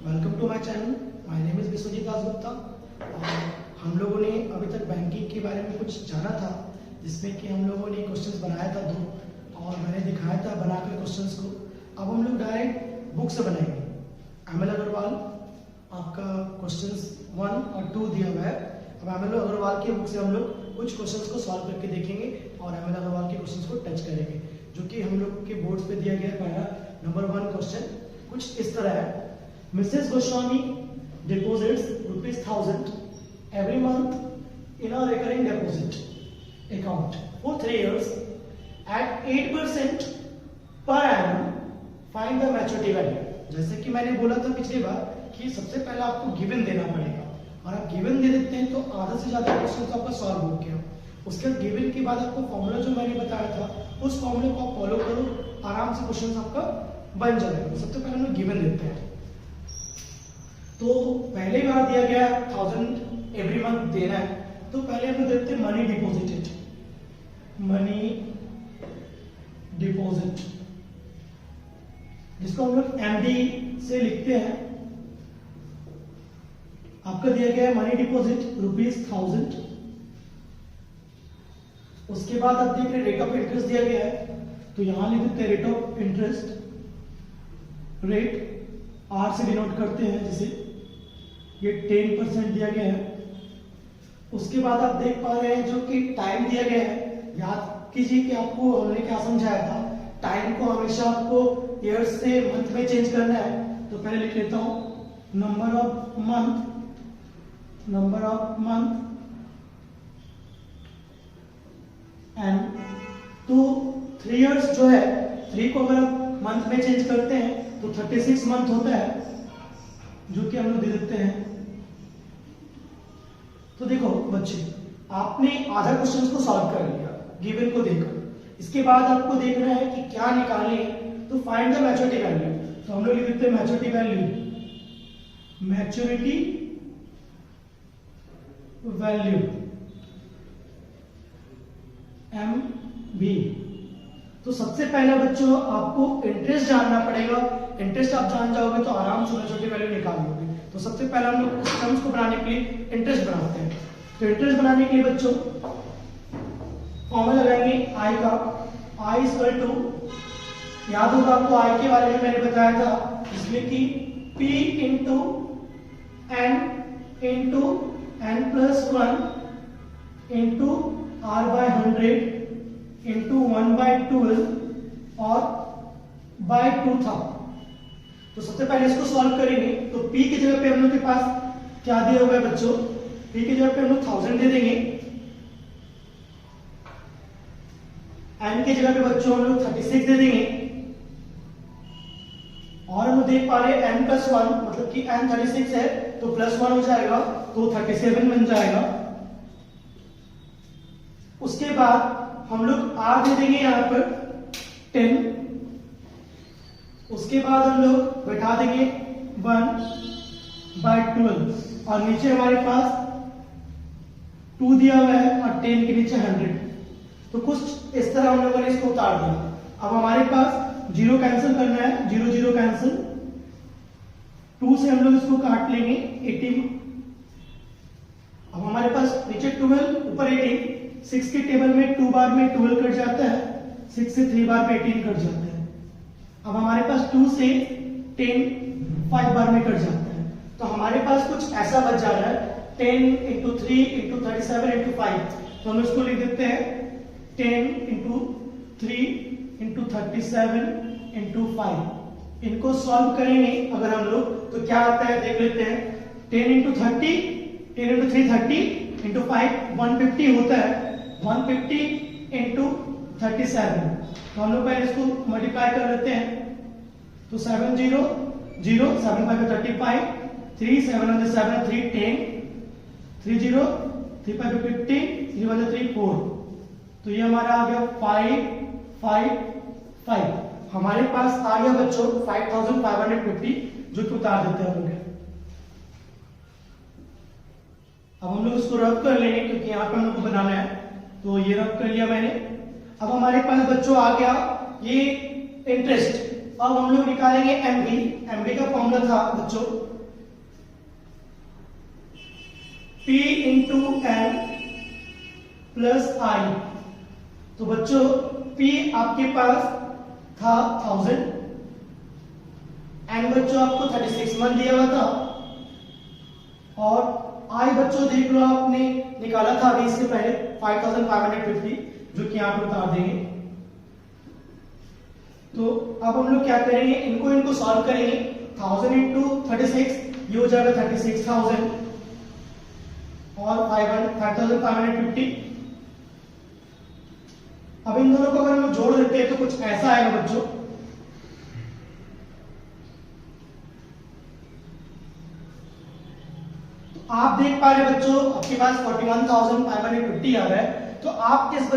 Welcome to my channel. My name is Vishwajit Dasgupta. हम लोगों ने अभी तक बैंकिंग के बारे में कुछ जाना था, जिसमें कि हम लोगों ने क्वेश्चंस बनाया था 2 और मैंने दिखाया था बनाकर क्वेश्चंस को। अब हम लोग डायरेक्ट बुक से बनाएंगे। एमएल अग्रवाल आपका क्वेश्चंस 1 और 2 दिया हुआ है। अब एमएल अग्रवाल की बुक से हम लोग कुछ क्वेश्चंस को सॉल्व करके देखेंगे और एमएल अग्रवाल के क्वेश्चंस को टच करेंगे, जो कि हम लोग के बोर्ड्स पे दिया गया है। पहला नंबर 1 क्वेश्चन कुछ इस तरह है। Mrs. Goswami deposits ₹1000 every month in a recurring deposit account for 3 years at 8% per annum. Find the maturity value. जैसे कि मैंने बोला था पिछली बार कि सबसे पहले आपको गिवन देना पड़ेगा, और आप गिवन दे देते हैं तो आधा से ज्यादा क्वेश्चन तो आपका सॉल्व हो गया। उसके बाद गिवन के बाद आपको फॉर्मूला जो मैंने बताया था उस फॉर्मूले को आप फॉलो करो, आराम से क्वेश्चन आपका बन जाएगा। सबसे पहले हम लोग गिवन देते हैं। तो पहले बार दिया गया 1000 एवरी मंथ देना है, तो पहले हम लोग देखते हैं मनी डिपॉजिटेड। मनी डिपॉजिट जिसको हम लोग एमडी से लिखते हैं। आपका दिया गया है मनी डिपॉजिट ₹1000। उसके बाद आप देख रहे रेट ऑफ इंटरेस्ट दिया गया है, तो यहां लिख देते हैं rate of interest. Rate R से डिनोट करते हैं, जिसे ये 10% दिया गया है। उसके बाद आप देख पा रहे हैं जो कि टाइम दिया गया है। याद कीजिए कि आपको हमने क्या समझाया था, टाइम को हमेशा आपको ईयर से मंथ में चेंज करना है। तो पहले लिख लेता हूं नंबर ऑफ मंथ एंड तो 3 इयर्स जो है, 3 को अगर आप मंथ में चेंज करते हैं तो 36 मंथ होता है, जो कि हम लोग दे देते हैं। तो देखो बच्चे, आपने आधा क्वेश्चन को सॉल्व कर लिया गिवन को देखकर। इसके बाद आपको देखना है कि क्या निकालने हैं, तो फाइंड द मैच्योरिटी वैल्यू। तो हम लोग लिख देते हैं मैच्योरिटी वैल्यू MB। तो सबसे पहला बच्चों आपको इंटरेस्ट जानना पड़ेगा। इंटरेस्ट आप जान जाओगे तो आराम से मैच्योरिटी वैल्यू निकाल लोगे। तो सबसे पहले हम लोग टर्म्स को बनाने के लिए इंटरेस्ट बनाते हैं। तो इंटरेस्ट बनाने के लिए बच्चों फॉर्मूला लगाएंगे आई का। आई इक्वल टू, याद होगा आपको आई के बारे में मैंने बताया था, जिसमें कि P into n plus 1 into R/100 into 1/12 और बाय 2 था। तो सबसे पहले इसको सॉल्व करेंगे। तो P की जगह पे हम लोग के पास क्या दिया हुआ है बच्चों, P की जगह पे हम लोग 1000 दे देंगे। N की जगह पे बच्चों हम लोग 36 दे देंगे। और हम देख पा रहे हैं n प्लस 1, मतलब कि n 36 है तो प्लस 1 हो जाएगा, तो 37 बन जाएगा। उसके बाद हम लोग R दे देंगे यहां पर 10। उसके बाद हम लोग बैठा देंगे 1/12 और नीचे हमारे पास 2 दिया हुआ है और 10 के नीचे 100। तो कुछ इस तरह हम लोगों ने इसको उतार दिया। अब हमारे पास 0 कैंसिल करना है, 0 0 कैंसिल। 2 से हम लोग इसको काट लेंगे 18। अब हमारे पास नीचे 12 ऊपर 18। 6 के टेबल में 2 बार में 12 कट जाता है, 6 से 3 बार में 18 कट जाता है। अब हमारे पास 2 से 10 5 बार में कट जाता है। तो हमारे पास कुछ ऐसा बच जा रहा है 10 इंटू 3 इंटू 37 इंटू 5। तो हम इसको लिख देते हैं 10 इंटू 3 इंटू 37 इंटू 5। इनको सॉल्व करेंगे अगर हम लोग, तो क्या आता है देख लेते हैं। 10 इंटू 30, 10 इंटू 3 30 इंटू 5 150 होता है। 150 इंटू 37। तो हम लोग पहले इसको मल्टीप्लाई कर लेते हैं। तो 7 0 0 7 5 35 3 7 1 7 3 10 3 0 3 5 15 3 1 3 4। तो ये हमारा आ गया 5 5 5। हमारे पास आ गया बच्चों 5550, जो कि उतार देते हैं हम लोग। अब हम लोग इसको रब कर लेंगे क्योंकि यहाँ पे हम लोग को बनाना है। तो ये रब कर लिया मैंने। अब हमारे पास बच्चों आ गया ये इंटरेस्ट अब हम लोग निकालेंगे एमबी। एमबी का फॉर्मूला था बच्चों P into N plus I. तो बच्चों P आपके पास था 1000, एन बच्चों आपको 36 मंथ दिया हुआ था, और आई बच्चों देख लो आपने निकाला था अभी इससे पहले 5550, जो कि यहाँ पे उतार देंगे। तो अब हम लोग क्या करेंगे, इनको सॉल्व करेंगे। 1000 इंटू 36 ये हो जाएगा 36,000 और 5550। अब इन दोनों को अगर हम जोड़ देते हैं तो कुछ ऐसा आएगा बच्चों। तो आप देख पा रहे बच्चों आपके पास 41,550 आ रहा है। तो आप इस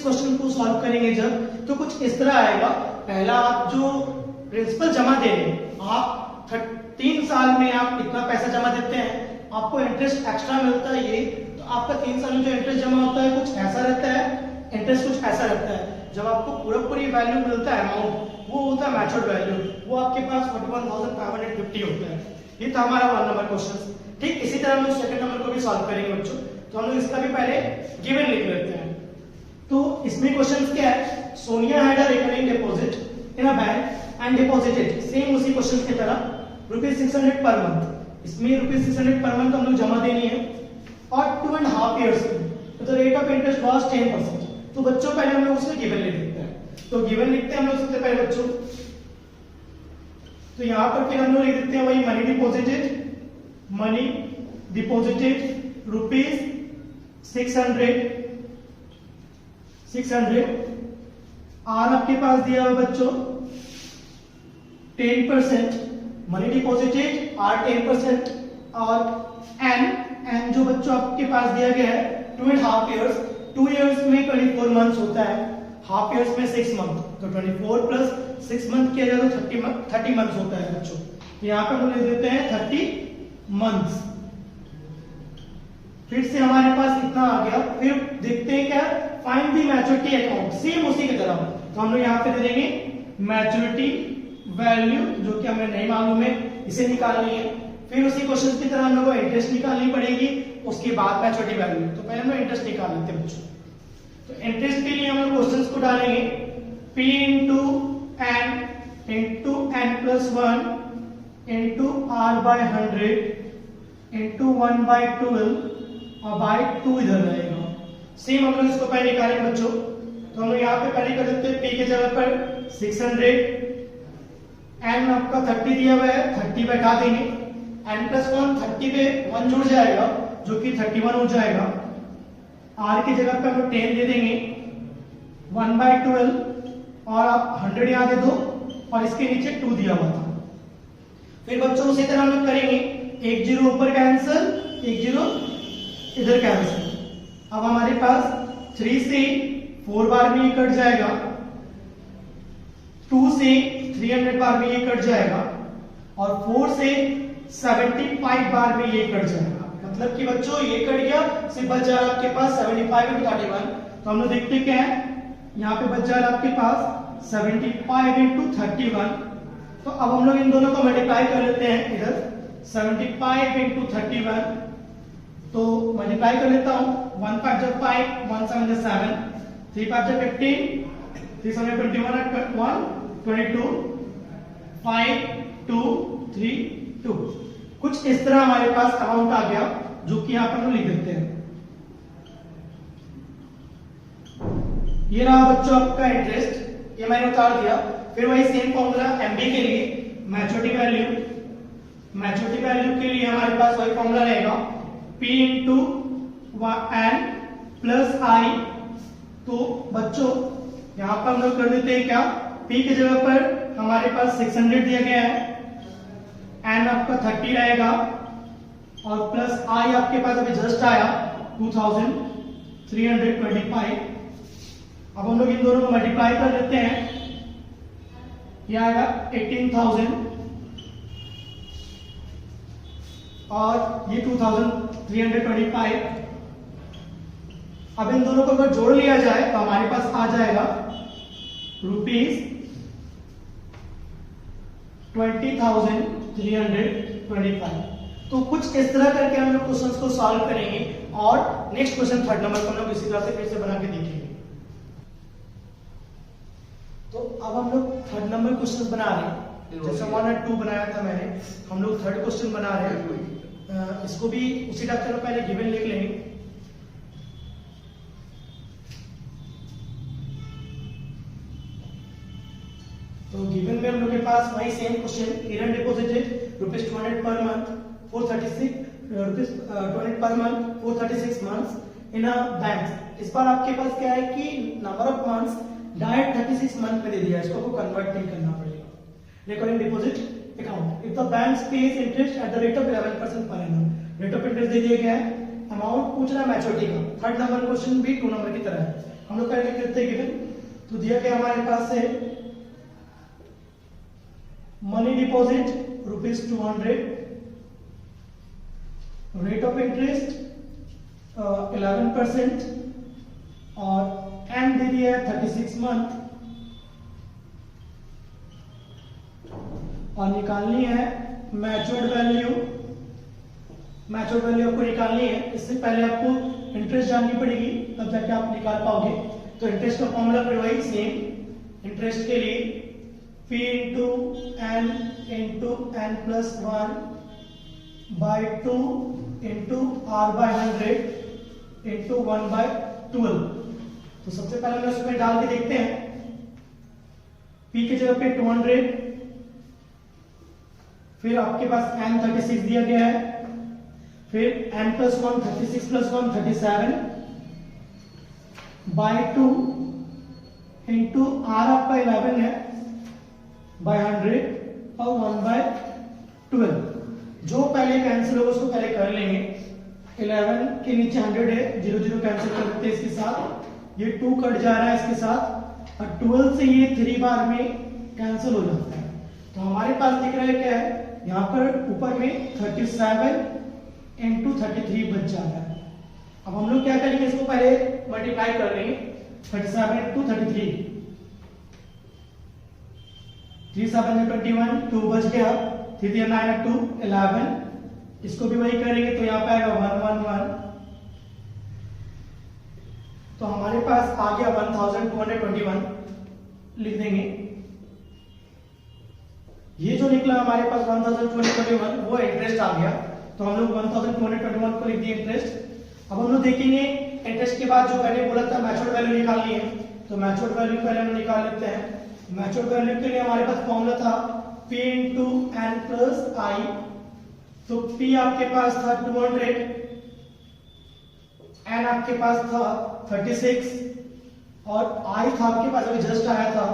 क्वेश्चन को सॉल्व करेंगे जब, तो कुछ इस तरह आएगा। पहला आप जो प्रिंसिपल जमा दे रहे हैं, आप 3 साल में आप इतना पैसा जमा देते हैं, आपको इंटरेस्ट एक्स्ट्रा मिलता है ये, तो आपका 3 साल में जो इंटरेस्ट जमा होता है कुछ ऐसा रहता है, इंटरेस्ट कुछ ऐसा रहता है। जब आपको पूरी वैल्यू मिलता है अमाउंट, वो होता है मैच्योर्ड वैल्यू, वो आपके पास 41,550 होता है। ये था हमारा 1 नंबर क्वेश्चन। ठीक इसी तरह हम लोग सेकंड नंबर को भी सॉल्व करेंगे बच्चों। तो हम लोग इसका भी पहले गिवन लिख लेते हैं। तो इसमें क्वेश्चन क्या है, Sonia had a recurring deposit in a bank and deposited, same उसी क्वेश्चन की तरह ₹600 पर मंथ। इसमें ₹600 पर मंथ हम लोग जमा देनी है और 2.5 years में। तो रेट ऑफ इंटरेस्ट वाज 10%। तो बच्चों पहले हम लोग उसमें गिवन लिख देते हैं। तो गिवन लिखते हैं हम लोग सबसे पहले बच्चों। तो यहां पर फिर हम लोग लिख देते हैं वही मनी डिपॉजिटेड ₹600। आर आपके पास दिया हुआ बच्चों 10%, मनी डिपॉजिटेड आर 10%, और एन जो बच्चों आपके पास दिया गया है 2.5 years। 2 years में 24 मंथ्स होता है, हाफ ईयर्स में 6 मंथ, तो 24 प्लस 6 मंथ किया जाए तो 30 मंथ्स होता है बच्चों। यहाँ पे हम लिख देते हैं 30 मंथ्स। फिर से हमारे पास इतना आ गया। फिर देखते हैं क्या, find the maturity account, same उसी की तरह। तो हम लोग यहाँ पे दे देंगे मैच्योरिटी वैल्यू, जो कि हमें नहीं मालूम है, इसे निकालनी है। फिर उसी क्वेश्चन की तरह हम लोग को इंटरेस्ट निकालनी पड़ेगी, उसके बाद मैच्योरिटी वैल्यू। तो पहले हम लोग इंटरेस्ट निकाल लेते हैं बच्चों। तो इंटरेस्ट के लिए हम लोग क्वेश्चंस को डालेंगे P into n plus 1 into R by 100 into 1 by 12 और बाय 2 इधर रहेगा। सेम हम लोग इसको पहले निकालेंगे बच्चों। तो हम लोग यहाँ पे पहले कर देते हैं P के जगह पर 600, n आपका 30 दिया हुआ है, 30 बैठा देंगे, n प्लस 1 30 पे 1 जुड़ जाएगा जो कि 31 हो जाएगा। r की जगह पे हम लोग 10 दे देंगे, 1 बाय 12 और आप 100 यहाँ दे दो और इसके नीचे 2 दिया हुआ था। फिर बच्चों उसी तरह हम लोग करेंगे, 1 0 ऊपर कैंसिल, 1 0 इधर कैंसिल। अब हमारे पास 3 से 4 बार में ये कट जाएगा, 2 से 300 बार में ये कट जाएगा, और 4 से 75 बार में ये कट जाएगा। मतलब कि बच्चों ये कट गया, सिर्फ बच जा रहा आपके पास 75 into 31। तो हम लोग देखते क्या है, यहाँ पे बच जा रहा आपके पास 75 into 31। तो अब हम लोग इन दोनों को मल्टीप्लाई कर लेते हैं इधर, 75 into 31। तो मल्टीप्लाई कर लेता हूँ, 1 5 जब 5, 1 7 जब 7, 3 5 जब 15, 3 7 21 at 1 22, 5 2 3 2। कुछ इस तरह हमारे पास अमाउंट आ गया, जो कि यहाँ पर हम लिख देते हैं। ये रहा बच्चों आपका इंटरेस्ट, ये मैंने उतार दिया। फिर वही सेम फॉर्मूला एमबी के लिए, मैच्योरिटी वैल्यू के लिए हमारे पास वही फॉर्मूला रहेगा P into n plus I. तो बच्चों यहाँ पर हम लोग कर देते हैं क्या, P की जगह पर हमारे पास 600 दिया गया है, n आपका 30 रहेगा, और प्लस आई आपके पास अभी जस्ट आया 2325। अब हम लोग इन दोनों को मल्टीप्लाई कर देते हैं, यह आएगा 18,000 और ये 2325। अब इन दोनों को अगर जोड़ लिया जाए तो हमारे पास आ जाएगा 20,325। तो कुछ इस तरह करके हम लोग क्वेश्चंस को सॉल्व करेंगे और नेक्स्ट क्वेश्चन थर्ड नंबर को हम लोग इसी तरह से फिर से बना के देखेंगे। तो अब हम लोग थर्ड नंबर क्वेश्चन बना रहे हैं, जैसे 1 और 2 बनाया था मैंने, हम लोग थर्ड क्वेश्चन बना रहे हैं। इसको भी उसी टाइप से पहले गिवन लिख लेंगे। तो गिवन में हम लोग के पास वही same question, current deposited ₹200 per month 436 rupees 200 per month 436 months in a bank. इस बार आपके पास क्या है कि number of months direct 36 month में दे दिया है, इसको कन्वर्ट नहीं करना पड़ेगा। Recurring deposit account, if the bank pays interest at the rate of 11% per annum, rate of interest दे दिया गया है, अमाउंट पूछ रहा है मैच्योरिटी का। थर्ड नंबर क्वेश्चन भी 2 नंबर की तरह है, हम लोग पहले करते हैं गिवन। तो दिया गया हमारे पास है money deposit ₹200, rate of interest 11% और एंड दे दिया है 36 मंथ, और निकालनी है मैच्योर्ड वैल्यू। मैच्योर्ड वैल्यू आपको निकालनी है, इससे पहले आपको इंटरेस्ट जाननी पड़ेगी, तब जाके आप निकाल पाओगे। तो इंटरेस्ट का फॉर्मूला फिर वही सेम, इंटरेस्ट के लिए P into n plus 1 by 2 into r by 100 into 1 by 12। तो सबसे पहले हम इसमें डाल के देखते हैं। P की जगह पे 200, फिर आपके पास n 36 दिया गया है, फिर n plus 1 36 plus 1 37 by 2 into r आपका 11 है by 100 और 1 by 12। जो पहले कैंसिल होगा उसको पहले कर लेंगे। 11 के नीचे 100 है, 0 0 कैंसिल कर देते हैं इसके साथ, ये 2 कट जा रहा है इसके साथ, और 12 से ये 3 बार में कैंसिल हो जाता है। तो हमारे पास दिख रहा है क्या है, यहाँ पर ऊपर में 37 into 33 बच जा रहा है। अब हम लोग क्या करेंगे, इसको पहले मल्टीप्लाई कर लेंगे। 37 into 33, 3 7 21, 2 बच गया, 3 3 9 2 11। इसको भी वही करेंगे तो यहाँ पे आएगा 111। तो हमारे पास आ गया 1221, लिख देंगे। ये जो निकला हमारे पास 1221 वो इंटरेस्ट आ गया, तो हम लोग 1221 को लिख दिए इंटरेस्ट। अब हम लोग देखेंगे इंटरेस्ट के बाद जो मैंने बोला था मैच्योर्ड वैल्यू निकालनी है, तो मैच्योर्ड वैल्यू पहले हम निकाल लेते हैं। मैच्योर्ड वैल्यू के लिए हमारे पास फॉर्मूला था P into n plus I। तो P आपके पास था 200, n आपके पास था 36 और I था आपके पास अभी जस्ट आया था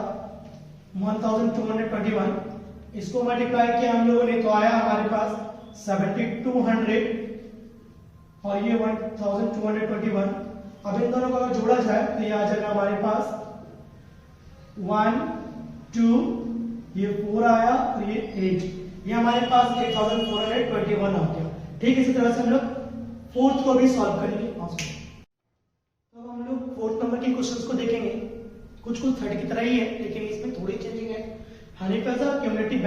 1221। इसको मल्टीप्लाई किया हम लोगों ने तो आया हमारे पास 7200 और ये 1221। अब इन दोनों को अगर जोड़ा जाए तो ये आ जाएगा हमारे पास 1 2, ये 4 आया और ये 8, ये हमारे पास 8421 आ गया। ठीक इसी तरह से हम लोग फोर्थ को भी सॉल्व करेंगे। तो हम लोग फोर्थ नंबर के क्वेश्चंस को देखेंगे, कुछ थर्ड की तरह ही है लेकिन इसमें थोड़ी चेंजिंग है। हमारे पास क्यूमुलेटिव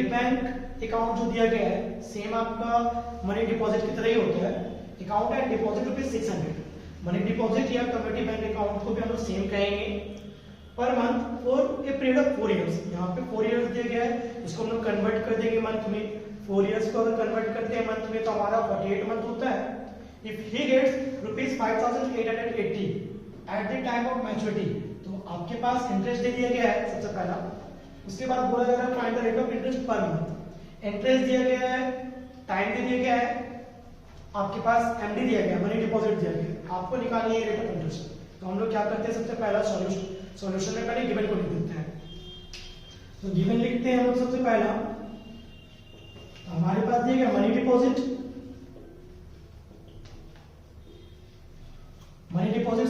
बैंक अकाउंट जो दिया गया है सेम आपका मनी डिपॉजिट की तरह ही होता है। Account and deposit ₹600, money deposit या क्यूमुलेटिव बैंक अकाउंट को भी हम लोग सेम कहेंगे। Per month for a period of 4 years, यहाँ पे 4 इयर्स दिया गया है, इसको हम लोग कन्वर्ट कर देंगे मंथ में। 4 इयर्स को अगर कन्वर्ट करते हैं मंथ में तो हमारा 48 मंथ होता है। If he gets ₹5880 at the time of maturity, तो आपके पास इंटरेस्ट दे दिया गया है सबसे पहला। उसके बाद बोला जा रहा है find the rate of interest per month. Interest दिया गया है, टाइम दे दिया गया है, आपके पास एमडी दिया गया, मनी डिपॉजिट दिया गया, आपको निकालनी है रेट ऑफ इंटरेस्ट। तो हम लोग क्या करते हैं, सबसे पहला सॉल्यूशन में पहले गिवन को लिख देते हैं। तो गिवन लिखते हैं हम लोग सबसे पहला, तो हमारे पास दिया गया मनी डिपॉजिट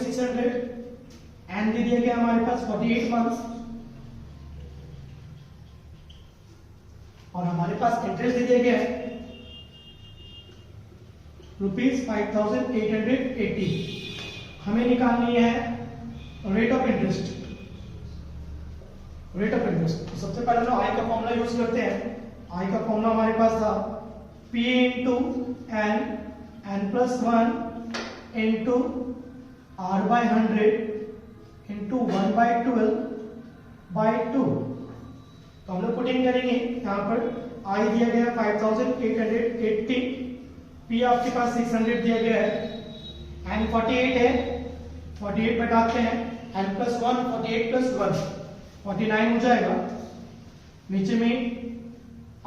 600 एंड दे दिया गया हमारे पास 48 मंथ्स और हमारे पास इंटरेस्ट दे दिया गया है ₹5880। हमें निकालनी है rate of interest. Rate of interest. तो सबसे पहले हम आई का फॉर्मूला यूज करते हैं। आई का फॉर्मूला हमारे पास था P into n plus 1 into R by 100 into 1 by 12 by 2। तो हम लोग पुटिंग करेंगे यहाँ पर। आई दिया गया 5880, P आपके पास 600 दिया गया है, n 48 है, 48 घटाते हैं, n प्लस 1 48 प्लस 1 49 हो जाएगा। नीचे में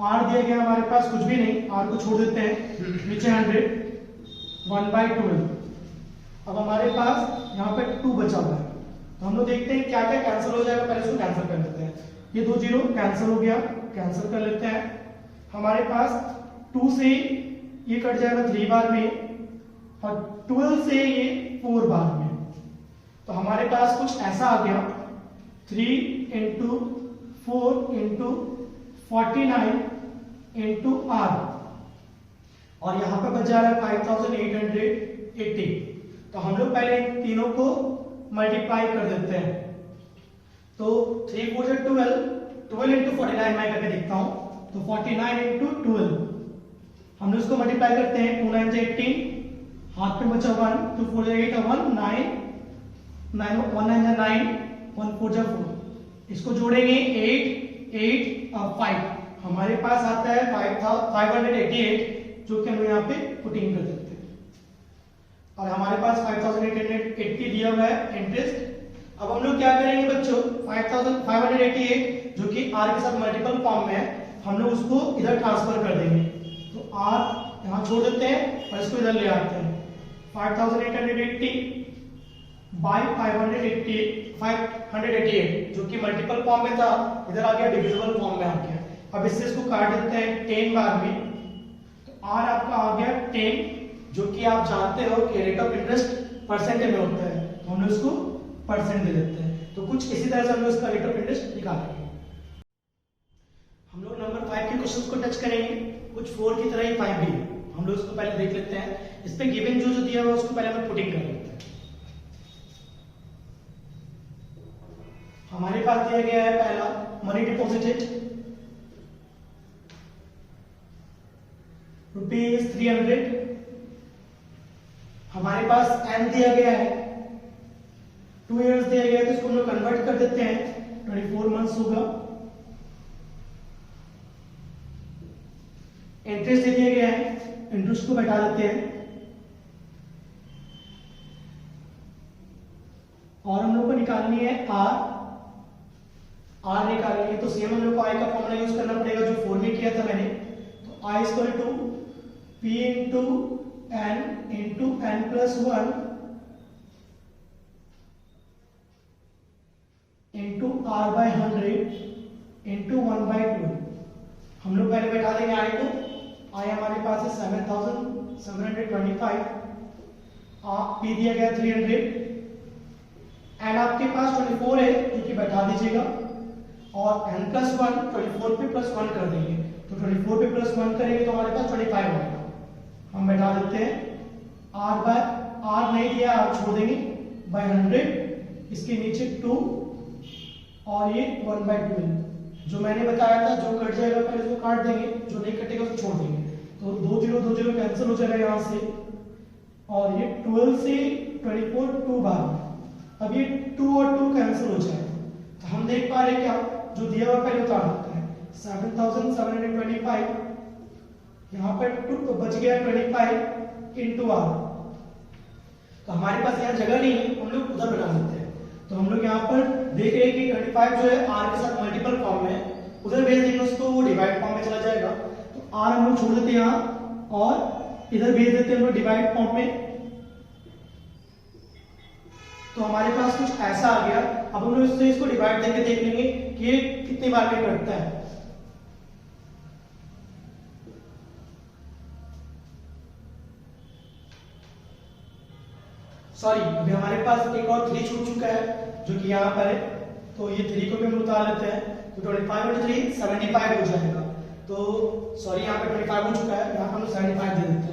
R दिया गया हमारे पास कुछ भी नहीं, R को छोड़ देते हैं, नीचे 100 1 बाय 12। अब हमारे पास यहाँ पे 2 बचा हुआ है, तो हम लोग देखते हैं क्या क्या कैंसिल हो जाएगा। पहले इसको कैंसिल कर लेते हैं। ये 2 जीरो कैंसिल हो गया, कैंसिल कर लेते हैं। हमारे पास 2 से ये कट जाएगा 3 बार में, और 12 से ये 4 बार में। तो हमारे पास कुछ ऐसा आ गया 3 इंटू 4 इंटू 49 इंटू R, और यहाँ पे बच जा रहा है 5880। तो हम लोग पहले इन तीनों को मल्टीप्लाई कर देते हैं। तो 3 4 12, 12 इंटू 49 मैं करके देखता हूँ। तो 49 इंटू 12 हम लोग इसको मल्टीप्लाई करते हैं। 2 9 18, हाथ पे बचा 1, 2 4 8 1 9 9 1 9 9 1 4 4। इसको जोड़ेंगे 8 8 और 5, हमारे पास आता है 588, जो कि हम यहाँ पे पुटिंग कर देते हैं। और हमारे पास 5880 दिया हुआ है इंटरेस्ट। अब हम लोग क्या करेंगे बच्चों, 5588 जो कि R के साथ मल्टीपल फॉर्म में है, हम लोग उसको इधर ट्रांसफर कर देंगे। तो R यहाँ छोड़ देते हैं और इसको इधर ले आते हैं। 5880 बाई 588 जो कि मल्टीपल फॉर्म में था, इधर आ गया डिविजिबल फॉर्म में आ गया। अब इससे इसको काट देते हैं 10 बार में। तो R आपका आ गया 10, जो कि आप जानते हो कि रेट ऑफ इंटरेस्ट परसेंट में होता है, तो हम लोग इसको परसेंट दे देते हैं। तो कुछ इसी तरह से हम लोग इसका रेट ऑफ इंटरेस्ट निकालेंगे। हम लोग नंबर 5 के क्वेश्चंस को टच करेंगे। कुछ 4 की तरह ही 5 भी है, हम लोग इसको पहले देख लेते हैं। इस पे गिवन जो दिया हुआ है उसको पहले हम पुटिंग कर लेते हैं। हमारे पास दिया गया है पहला मनी डिपॉजिटेड ₹300। हमारे पास n दिया गया है, 2 इयर्स दिया गया है, तो इसको हम लोग कन्वर्ट कर देते हैं, 24 मंथ्स होगा। इंटरेस्ट दे दिया गया है, इंटरेस्ट को बैठा देते हैं। और हम लोग को निकालनी है R निकालनी है। तो सेम हम लोग को I का फॉर्मूला यूज करना पड़ेगा जो 4 में किया था मैंने। तो I equal to P into n plus 1 into R by 100 into 1 by 2। हम लोग पहले बैठा देंगे I को। I हमारे पास है 7725, P दिया गया 300, n आपके पास 24 है, क्योंकि बैठा दीजिएगा, और n प्लस 1 24 पे प्लस 1 कर देंगे। तो 24 पे प्लस 1 करेंगे तो हमारे पास 25 आएगा। हम बैठा देते हैं। R नहीं दिया, R छोड़ देंगे, बाय 100, इसके नीचे 2 और ये 1 बाय 12। जो मैंने बताया था, जो कट जाएगा पहले उसको काट देंगे, जो नहीं कटेगा उसको छोड़ देंगे। तो 2 0 कैंसिल हो जाएगा यहाँ से, और ये 12 से 24 2 बार। अब ये 2 और 2 कैंसिल हो जाएगा। तो हम देख पा रहे हैं क्या, जो दिया हुआ पहले उतार देते हैं। 7725, यहाँ पर 2 तो बच गया 25 इंटू R। तो हमारे पास यहाँ जगह नहीं है, हम लोग उधर बना देते हैं। तो हम लोग यहाँ पर देख रहे हैं कि 25 जो है R के साथ मल्टीपल फॉर्म में, उधर भेज देंगे उसको, वो डिवाइड फॉर्म में चला जाएगा। तो R हम लोग छोड़ देते हैं यहाँ, और इधर भेज देते हैं हम लोग डिवाइड फॉर्म में। तो हमारे पास कुछ ऐसा आ गया। अब हम लोग इसको डिवाइड करके देख लेंगे कि ये कितने बार में कटता है। सॉरी, अभी हमारे पास एक और 3 छूट चुका है, जो कि यहाँ पर है। तो ये 3 को भी हम उतार लेते हैं। तो 25 और 3 75 हो जाएगा। तो सॉरी, यहाँ पे 25 हो चुका है, यहाँ पर हम 75 दे देते हैं।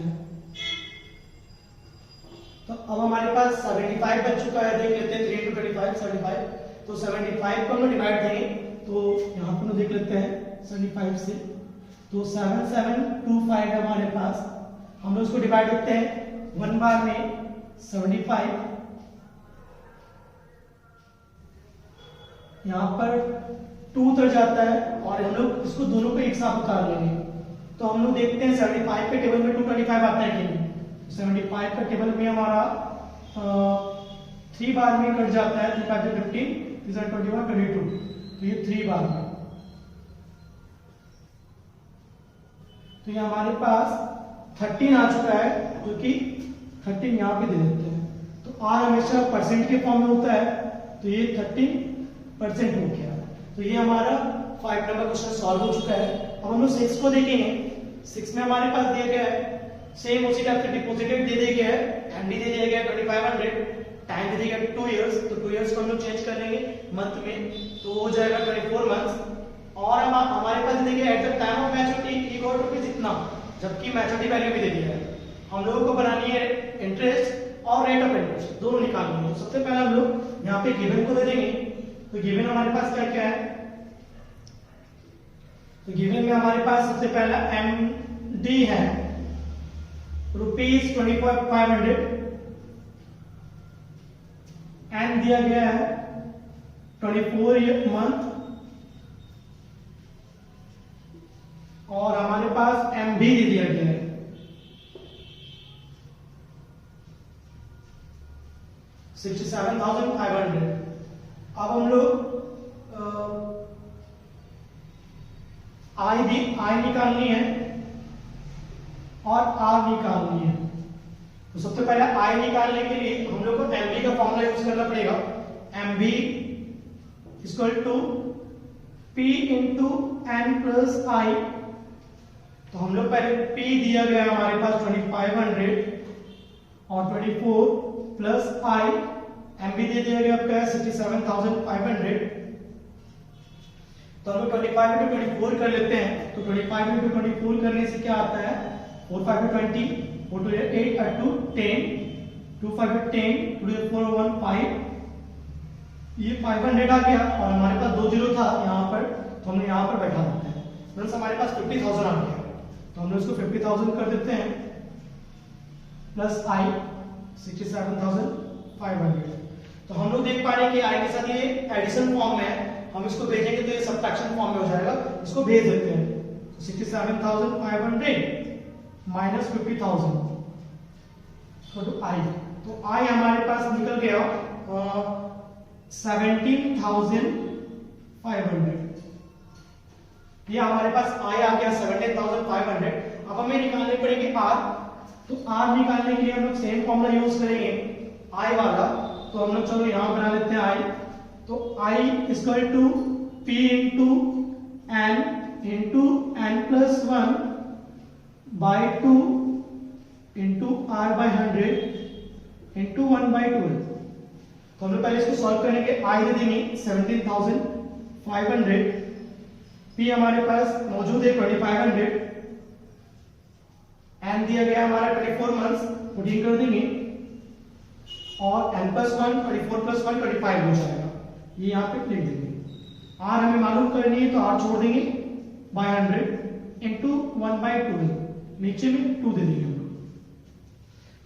तो अब हमारे पास 75 बच चुका है, देख लेते हैं। 3 into 25 75। तो 75 को हम लोग डिवाइड देंगे तो यहाँ पर देख लेते हैं 75 से, तो 7725 हमारे पास, हम लोग उसको डिवाइड करते हैं 1 बार में 75, यहाँ पर 2 उतर जाता है और हम लोग इसको दोनों को एक साथ उतार लेंगे। तो हम लोग देखते हैं 75 के टेबल में 225 आता है कि नहीं। 75 का टेबल में हमारा 3 बार में कट जाता है, 3 5 15, 3 7 21 22, तो ये 3 बार में, तो ये हमारे पास 13 आ चुका है, क्योंकि 13 यहाँ पे दे देते हैं। तो आर हमेशा परसेंट के फॉर्म में होता है, तो ये 13% हो गया। तो ये हमारा 5 नंबर क्वेश्चन सॉल्व हो चुका है। अब हम लोग 6 को देखेंगे। 6 में हमारे पास दिया गया है सेम उसी टाइप से डिपॉजिटेड दे दिया गया है, एमडी दे दिया गया 2500, टाइम दे दिया गया 2 इयर्स, तो 2 इयर्स को हम लोग चेंज कर लेंगे मंथ में, तो हो जाएगा 24 मंथ्स। और हम हमारे पास दे दिया eight the time of maturity equal to rupees इतना, जबकि मैच्योरिटी वैल्यू भी दे दिया है। हम लोगों को बनानी है इंटरेस्ट और रेट ऑफ इंटरेस्ट दोनों निकालनी है। तो सबसे पहले हम लोग यहाँ पे गिवन को दे देंगे। तो गिवन हमारे पास क्या क्या है, तो गिवन में हमारे पास सबसे पहला एमडी है रुपीज 2500, एन दिया गया है 24 मंथ, और हमारे पास एमबी दे दिया गया है 67,500। अब हम लोग आई निकालनी है और आर निकालनी है। तो सबसे पहले आई निकालने के लिए हम लोग को एमबी का फॉर्मूला यूज करना पड़ेगा। MB equal to P into N plus I. तो हम लोग पहले P दिया गया है हमारे पास 2500 और 24 प्लस I, MB दे दिया गया आपका 67,500। तो हम लोग 25 into 24 कर लेते हैं। तो 25 into 24 करने से क्या आता है, 4 5 20, 4 2 8 8 2 10, 2 5 10, 2 4 1 5, ये 500 आ गया और हमारे पास 2 जीरो था यहाँ पर, तो हमने यहाँ पर बैठा देते हैं। फ्रेंड्स हमारे पास 50,000 आ गया, तो हम लोग इसको 50,000 कर देते हैं प्लस I 67,500। तो हम लोग देख पा रहे हैं कि I के साथ ये एडिशन फॉर्म में है, हम इसको भेजेंगे तो ये सब्ट्रैक्शन फॉर्म में हो जाएगा, इसको भेज देते हैं। तो 67,500 माइनस 50,000 तो I, तो I हमारे पास निकल गया 17,500। ये हमारे पास I आ गया 17,500। अब हमें निकालने पड़ेंगे R। तो R निकालने के लिए हम लोग सेम फॉर्मूला यूज करेंगे I वाला। तो हम लोग चलो यहां बना लेते हैं I। तो I equal to P into n plus 1 by 2 into R by 100 into 1 by 12। तो हम लोग पहले इसको सॉल्व करेंगे। I दे देंगे 17,500, P हमारे पास मौजूद है 2500, n दिया गया हमारा 24 मंथ्स, 14 कर देंगे और n प्लस 1 24 प्लस 1 25 हो जाएगा, ये यहाँ पे लिख देंगे। r हमें मालूम करनी है तो r छोड़ देंगे बाय 100 इंटू 1 बाय 12, नीचे में 2 दे देंगे हम लोग।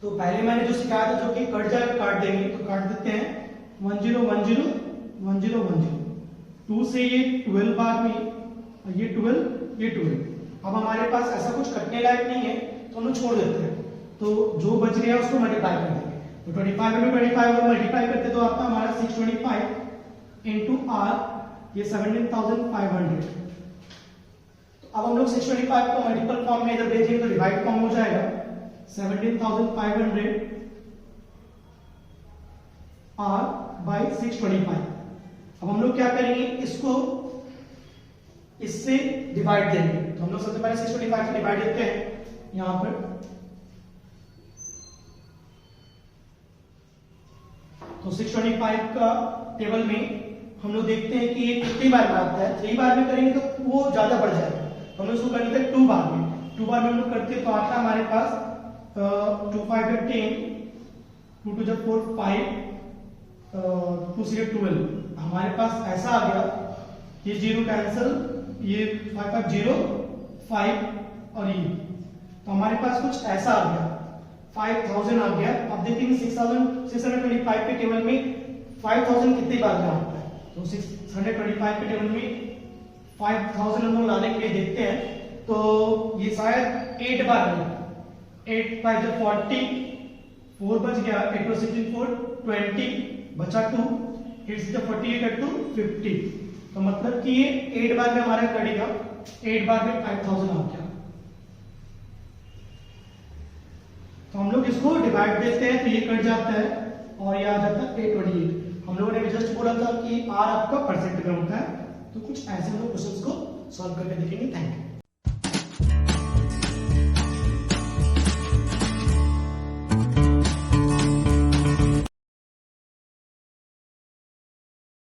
तो पहले मैंने जो सिखाया था जो कि कट जाए काट देंगे, तो काट देते हैं 10 10 10 10 10, 2 से ये 12 बार में, ये 12 ये 12। अब हमारे पास ऐसा कुछ कटने लायक नहीं है तो हम लोग छोड़ देते हैं, तो जो बच गया उसको मल्टीप्लाई कर देंगे। तो 25 में 25 और मल्टीप्लाई करते तो आपका हमारा 625 इंटू आर, ये 17,500। तो अब हम लोग 625 को मल्टीपल फॉर्म में इधर भेजेंगे तो डिवाइड फॉर्म हो जाएगा 17,500 आर बाई 625। अब हम लोग क्या करेंगे, इसको इससे डिवाइड देंगे। तो हम लोग सबसे पहले 625 से डिवाइड देते हैं यहां पर। तो 625 का टेबल में हम लोग देखते हैं कि ये कितनी बार में आता है। 3 बार में करेंगे तो वो ज्यादा बढ़ जाएगा, तो हम लोग इसको कर लेते हैं 2 बार में। 2 बार में हम लोग करते हैं तो आता है हमारे पास 2 5 10, 2 2 4 5, 2 6 12। हमारे पास ऐसा आ गया ये 0 कैंसिल, ये 5 5 और ये, तो हमारे पास कुछ ऐसा आ गया 5000 आ गया। अब देखेंगे 625 के टेबल में 5000 कितनी बार में आता है, तो 625 के टेबल में 5000 हम लोग लाने के लिए देखते हैं, तो ये शायद 8 बार है। 8 5 40, 4 बच गया, 8 2 64, 20 बचा 2, 8 6 48 at 2 50, तो मतलब कि ये 8 बार में हमारा कटेगा, 8 बार में 5000 आ गया। तो हम लोग इसको डिवाइड देते हैं तो ये कट जाता है और ये आ जाता है 828। हम लोगों ने जस्ट बोला था कि आर आपका परसेंट में होता है, तो कुछ ऐसे हम लोग क्वेश्चंस को सॉल्व करके देखेंगे। Thank you.